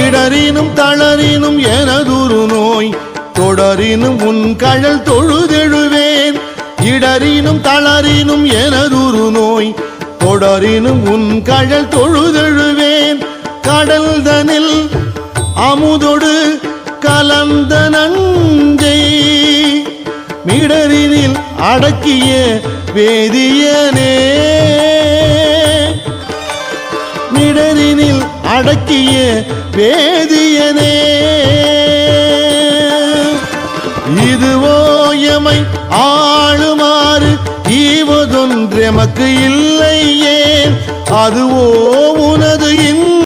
இடரினும் தளரினும் எனதுரு நோய் தொடரினும் உன் கழல் தொழுதெழுவேன் இடரினும் தளரினும் எனதுரு நோய் தொடரினும் உன் கழல் தொழுதெழுவேன் கடல்தனில் அமுதொடு கலந்த நஞ்சை மிடரினில் அடக்கிய வேதியனே மிடரினில் அடக்கிய வேதியனே இதுவோ எமை ஆளுமாறு ஈவதொன்றெமக்கு இல்லையே அதுவோ